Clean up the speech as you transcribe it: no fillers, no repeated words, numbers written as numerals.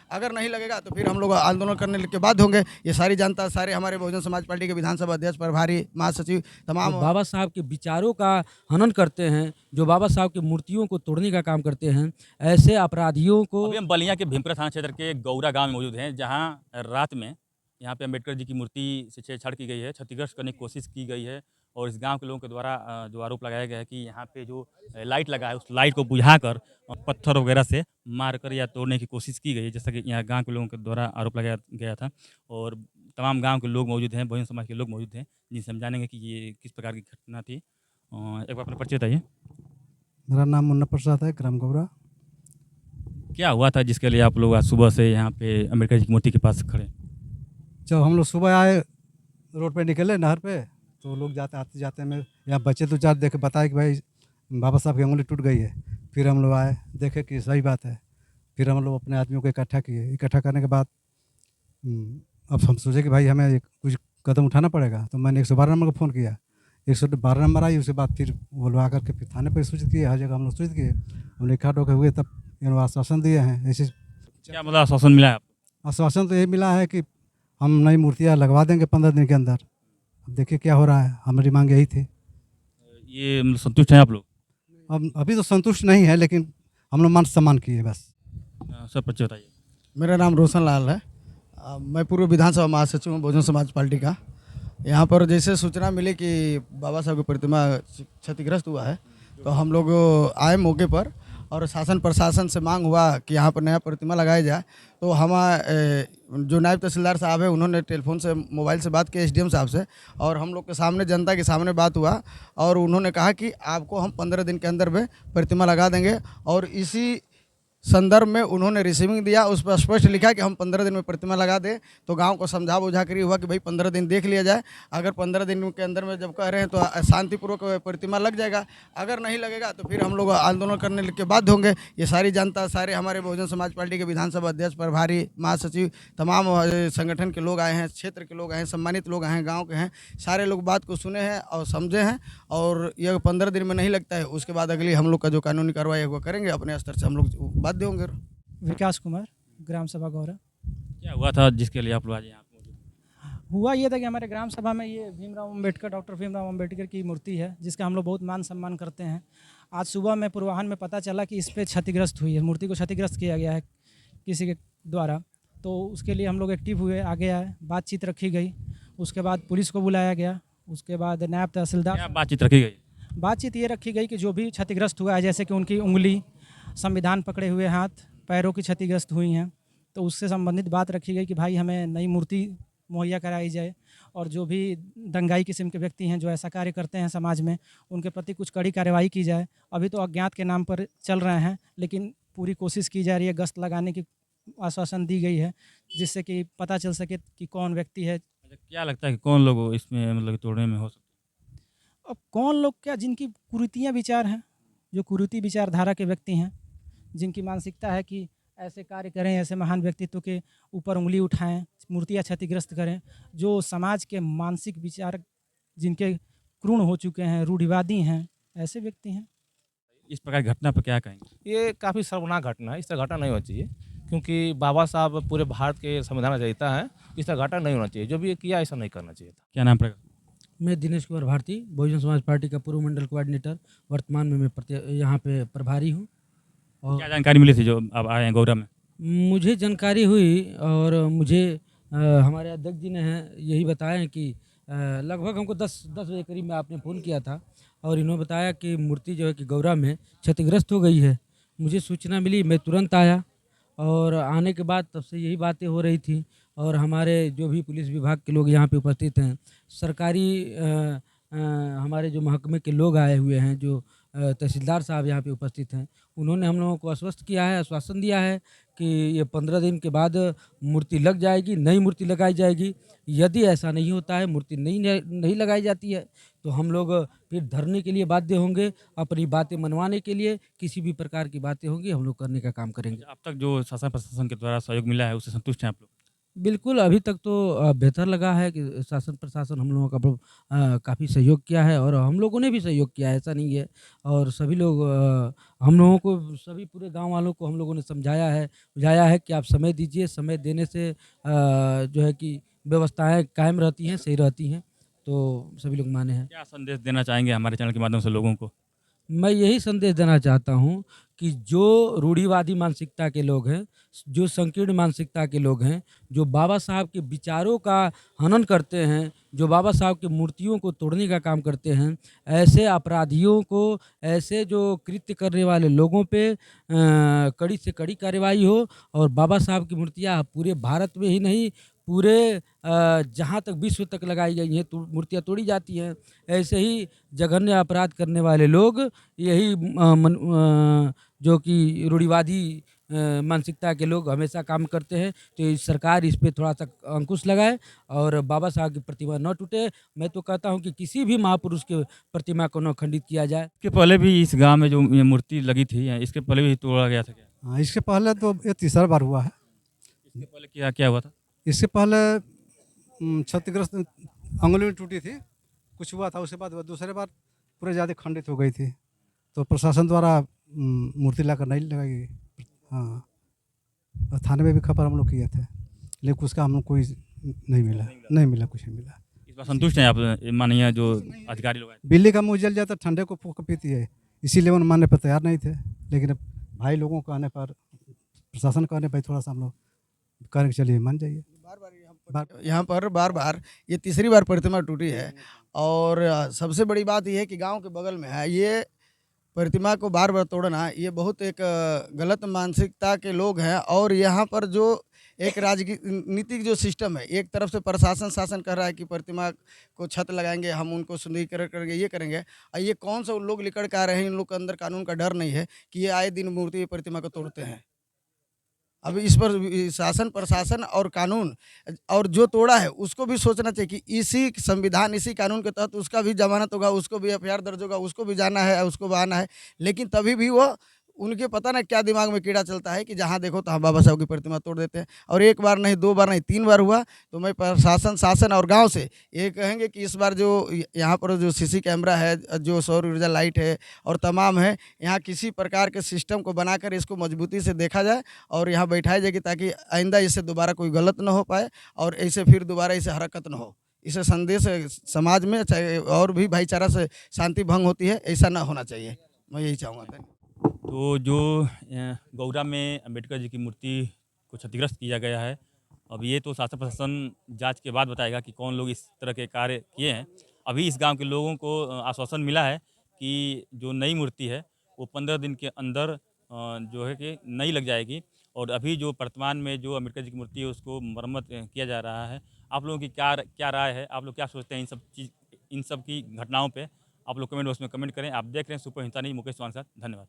अगर नहीं लगेगा तो फिर हम लोग आंदोलन करने के बाध्य होंगे। ये सारी जनता, सारे हमारे बहुजन समाज पार्टी के विधानसभा अध्यक्ष, प्रभारी, महासचिव, जो तमाम बाबा साहब के विचारों का हनन करते हैं, जो बाबा साहब की मूर्तियों को तोड़ने का काम करते हैं, ऐसे अपराधियों को। अभी हम बलिया के भीमपुरा थाना क्षेत्र के गौरा गांव में मौजूद हैं, जहां रात में यहाँ पे अम्बेडकर जी की मूर्ति से छेड़छाड़ की गई है, क्षतिग्रस्त करने की कोशिश की गई है। और इस गांव के लोगों के द्वारा जो आरोप लगाया गया है कि यहाँ पे जो लाइट लगा है, उस लाइट को बुझाकर पत्थर वगैरह से मारकर या तोड़ने की कोशिश की गई है, जैसा कि यहाँ गांव के लोगों के द्वारा आरोप लगाया गया था। और तमाम गांव के लोग मौजूद हैं, बहुजन समाज के लोग मौजूद हैं, जिनसे हम जानेंगे कि ये किस प्रकार की घटना थी। एक बार अपना परिचय बताइए। मेरा नाम मुन्ना प्रसाद है, ग्राम गौरा। क्या हुआ था जिसके लिए आप लोग आज सुबह से यहाँ पे अम्बेडकर जी की मूर्ति के पास खड़े? जब हम लोग सुबह आए, रोड पे निकले नहर पे, तो लोग आते जाते में यहाँ बच्चे दो चार देखे, बताए कि भाई बाबा साहब की उंगली टूट गई है। फिर हम लोग आए, देखे कि सही बात है। फिर हम लोग अपने आदमियों को इकट्ठा किए। इकट्ठा करने के बाद अब हम सोचे कि भाई हमें कुछ कदम उठाना पड़ेगा। तो मैंने 112 नंबर को फ़ोन किया। 112 नंबर आई, उसके बाद फिर वो लोग आकर के फिर थाने पर सूचित किए। हर जगह हम लोग सूचित किए। हम लोग इकट्ठा होकर हुए, तब इन्होंने आश्वासन दिए हैं। ऐसे क्या मतलब आश्वासन मिला है आपको? आश्वासन तो ये मिला है कि हम नई मूर्तियाँ लगवा देंगे 15 दिन के अंदर। अब देखिए क्या हो रहा है। हमारी मांग यही थी। ये मतलब संतुष्ट हैं आप लोग? अब अभी तो संतुष्ट नहीं है, लेकिन हम लोग मान सम्मान किए बस। सर परिचय बताइए। मेरा नाम रोशन लाल है। मैं पूर्व विधानसभा महासचिव हूँ बहुजन समाज पार्टी का। यहाँ पर जैसे सूचना मिली कि बाबा साहब की प्रतिमा क्षतिग्रस्त हुआ है, तो हम लोग आए मौके पर और शासन प्रशासन से मांग हुआ कि यहाँ पर नया प्रतिमा लगाया जाए। तो हम जो नायब तहसीलदार साहब है, उन्होंने टेलीफोन से, मोबाइल से बात की एसडीएम साहब से, और हम लोग के सामने, जनता के सामने बात हुआ। और उन्होंने कहा कि आपको हम 15 दिन के अंदर में प्रतिमा लगा देंगे। और इसी संदर्भ में उन्होंने रिसीविंग दिया, उस पर स्पष्ट लिखा कि हम 15 दिन में प्रतिमा लगा दें। तो गांव को समझा बुझा कर हुआ कि भाई 15 दिन देख लिया जाए। अगर 15 दिन के अंदर में जब कह रहे हैं तो शांतिपूर्वक प्रतिमा लग जाएगा। अगर नहीं लगेगा तो फिर हम लोग आंदोलन करने के बाध्य होंगे। ये सारी जनता, सारे हमारे बहुजन समाज पार्टी के विधानसभा अध्यक्ष, प्रभारी, महासचिव, तमाम संगठन के लोग आए हैं, क्षेत्र के लोग आए हैं, सम्मानित लोग आए हैं, गाँव के हैं। सारे लोग बात को सुने हैं और समझे हैं। और यह 15 दिन में नहीं लगता है, उसके बाद अगली हम लोग का जो कानूनी कार्रवाई है वो करेंगे। अपने स्तर से हम लोग बाध्य होंगे। विकास कुमार, ग्राम सभा गौरा। क्या हुआ था जिसके लिए आप लोग आज यहाँ पे मौजूद हैं? हुआ ये था कि हमारे ग्राम सभा में ये भीमराव अम्बेडकर, डॉक्टर भीमराव अम्बेडकर की मूर्ति है, जिसका हम लोग बहुत मान सम्मान करते हैं। आज सुबह में पूर्वाह्न में पता चला कि इस पर क्षतिग्रस्त हुई है, मूर्ति को क्षतिग्रस्त किया गया है किसी के द्वारा। तो उसके लिए हम लोग एक्टिव हुए, आगे आए, बातचीत रखी गई। उसके बाद पुलिस को बुलाया गया। उसके बाद नायब तहसीलदार। क्या बातचीत रखी गई? बातचीत ये रखी गई कि जो भी क्षतिग्रस्त हुआ है, जैसे कि उनकी उंगली, संविधान पकड़े हुए हाथ, पैरों की क्षतिग्रस्त हुई हैं, तो उससे संबंधित बात रखी गई कि भाई हमें नई मूर्ति मुहैया कराई जाए। और जो भी दंगाई किस्म के व्यक्ति हैं जो ऐसा कार्य करते हैं समाज में, उनके प्रति कुछ कड़ी कार्रवाई की जाए। अभी तो अज्ञात के नाम पर चल रहे हैं, लेकिन पूरी कोशिश की जा रही है, गश्त लगाने की आश्वासन दी गई है, जिससे कि पता चल सके कि कौन व्यक्ति है। अच्छा, क्या लगता है कि कौन लोग इसमें मतलब तोड़ने में हो सकते हैं? अब कौन लोग क्या, जिनकी कुरीतियाँ विचार हैं, जो कुरीति विचारधारा के व्यक्ति हैं, जिनकी मानसिकता है कि ऐसे कार्य करें, ऐसे महान व्यक्तित्व के ऊपर उंगली उठाएं, मूर्तियाँ क्षतिग्रस्त करें, जो समाज के मानसिक विचार जिनके क्रूण हो चुके हैं, रूढ़िवादी हैं, ऐसे व्यक्ति हैं। इस प्रकार की घटना पर क्या कहेंगे? ये काफ़ी शर्मनाक घटना है। इस तरह घटना नहीं होना चाहिए, क्योंकि बाबा साहब पूरे भारत के संविधान रचयिता हैं। इस तरह घटना नहीं होना चाहिए। जो भी ये किया, ऐसा नहीं करना चाहिए था। क्या नाम पड़ेगा? मैं दिनेश कुमार भारती, बहुजन समाज पार्टी का पूर्व मंडल कोऑर्डिनेटर, वर्तमान में मैं यहाँ पे प्रभारी हूँ। और क्या जानकारी मिली थी जो आप आए हैं गौरा में? मुझे जानकारी हुई और मुझे हमारे अध्यक्ष जी ने यही बताया कि लगभग हमको 10 बजे करीब में आपने फ़ोन किया था और इन्होंने बताया कि मूर्ति जो है कि गौरा में क्षतिग्रस्त हो गई है। मुझे सूचना मिली, मैं तुरंत आया और आने के बाद तब से यही बातें हो रही थी। और हमारे जो भी पुलिस विभाग के लोग यहाँ पे उपस्थित हैं, सरकारी हमारे जो महकमे के लोग आए हुए हैं, जो तहसीलदार साहब यहाँ पे उपस्थित हैं, उन्होंने हम लोगों को आश्वस्त किया है, आश्वासन दिया है कि ये 15 दिन के बाद मूर्ति लग जाएगी, नई मूर्ति लगाई जाएगी। यदि ऐसा नहीं होता है, मूर्ति नहीं लगाई जाती है, तो हम लोग फिर धरने के लिए बाध्य होंगे। अपनी बातें मनवाने के लिए किसी भी प्रकार की बातें होंगी, हम लोग करने का काम करेंगे। अब तक जो शासन प्रशासन के द्वारा सहयोग मिला है, उससे संतुष्ट हैं आप लोग? बिल्कुल, अभी तक तो बेहतर लगा है कि शासन प्रशासन हम लोगों का काफ़ी सहयोग किया है और हम लोगों ने भी सहयोग किया है, ऐसा नहीं है। और सभी लोग हम लोगों को सभी पूरे गाँव वालों को हम लोगों ने समझाया है, बुझाया है कि आप समय दीजिए, समय देने से जो है कि व्यवस्थाएँ कायम रहती हैं, सही रहती हैं। तो सभी लोग माने हैं। क्या संदेश देना चाहेंगे हमारे चैनल के माध्यम से लोगों को? मैं यही संदेश देना चाहता हूँ कि जो रूढ़िवादी मानसिकता के लोग हैं, जो संकीर्ण मानसिकता के लोग हैं, जो बाबा साहब के विचारों का हनन करते हैं, जो बाबा साहब की मूर्तियों को तोड़ने का काम करते हैं, ऐसे अपराधियों को, ऐसे जो कृत्य करने वाले लोगों पे कड़ी से कड़ी कार्रवाई हो और बाबा साहब की मूर्तियाँ पूरे भारत में ही नहीं, पूरे जहाँ तक विश्व तक लगाई गई हैं, तो मूर्तियाँ तोड़ी जाती हैं। ऐसे ही जघन्य अपराध करने वाले लोग यही जो कि रूढ़िवादी मानसिकता के लोग हमेशा काम करते हैं। तो ये सरकार इस पे थोड़ा-सा अंकुश लगाए और बाबा साहब की प्रतिमा न टूटे। मैं तो कहता हूँ कि किसी भी महापुरुष के प्रतिमा को न खंडित किया जाए। इसके पहले भी इस गाँव में जो ये मूर्ति लगी थी, इसके पहले भी तोड़ा गया था क्या? हाँ, इसके पहले तो ये तीसरा बार हुआ है। इसके पहले क्या क्या हुआ था? इससे पहले क्षतिग्रस्त अंगुली टूटी थी, कुछ हुआ था, उसके बाद वो दूसरे बार पूरे ज़्यादा खंडित हो गई थी। तो प्रशासन द्वारा मूर्ति लाकर नहीं लगाई गई। हाँ, और थाने में भी खबर हम लोग किए थे, लेकिन उसका हम लोग कोई नहीं मिला, नहीं मिला, कुछ नहीं मिला। इस बार संतुष्ट हैं आप माननीय जो अधिकारी लोग आए थे? बिल्ली का मुँह जल जाता ठंडे को फूँक पीती है, इसीलिए उन्हें मानने पर तैयार नहीं थे। लेकिन अब भाई लोगों के कहने पर, प्रशासन कहने पर थोड़ा सा हम लोग कह रहे कि चलिए मान जाइए। यहाँ पर बार-बार ये तीसरी बार प्रतिमा टूटी है और सबसे बड़ी बात ये है कि गांव के बगल में है। ये प्रतिमा को बार-बार तोड़ना ये बहुत एक गलत मानसिकता के लोग हैं और यहाँ पर जो एक राजनीतिक जो सिस्टम है, एक तरफ से प्रशासन शासन कर रहा है कि प्रतिमा को छत लगाएँगे, हम उनको सुंदरीकरण करेंगे, ये करेंगे और ये कौन सा उन लोग लिकड़ के आ रहे हैं, इन लोग के अंदर कानून का डर नहीं है कि ये आए दिन मूर्ति प्रतिमा को तोड़ते हैं। अब इस पर शासन प्रशासन और कानून और जो तोड़ा है उसको भी सोचना चाहिए कि इसी संविधान इसी कानून के तहत उसका भी जमानत होगा, उसको भी एफआईआर दर्ज होगा, उसको भी जाना है, उसको बहाना है। लेकिन तभी भी वो उनके पता नहीं क्या दिमाग में कीड़ा चलता है कि जहाँ देखो तहाँ बाबा साहब की प्रतिमा तोड़ देते हैं और एक बार नहीं, दो बार नहीं, 3 बार हुआ। तो मैं प्रशासन शासन और गाँव से ये कहेंगे कि इस बार जो यहाँ पर जो सीसी कैमरा है, जो सौर ऊर्जा लाइट है और तमाम है, यहाँ किसी प्रकार के सिस्टम को बनाकर इसको मजबूती से देखा जाए और यहाँ बैठाई जाएगी ताकि आइंदा इससे दोबारा कोई गलत ना हो पाए और ऐसे फिर दोबारा इसे हरकत ना हो। इससे संदेश समाज में चाहे और भी भाईचारा से शांति भंग होती है, ऐसा ना होना चाहिए। मैं यही चाहूँगा। तो जो गौरा में अंबेडकर जी की मूर्ति को क्षतिग्रस्त किया गया है, अब ये तो शासन प्रशासन जांच के बाद बताएगा कि कौन लोग इस तरह के कार्य किए हैं। अभी इस गांव के लोगों को आश्वासन मिला है कि जो नई मूर्ति है वो 15 दिन के अंदर जो है कि नई लग जाएगी और अभी जो वर्तमान में जो अंबेडकर जी की मूर्ति है उसको मरम्मत किया जा रहा है। आप लोगों की क्या राय है? आप लोग क्या सोचते हैं इन सब की घटनाओं पे? आप लोग कमेंट बॉक्स में कमेंट करें। आप देख रहे हैं सुपर हिंसा न्यूज़, मुकेश चौहान के साथ। धन्यवाद।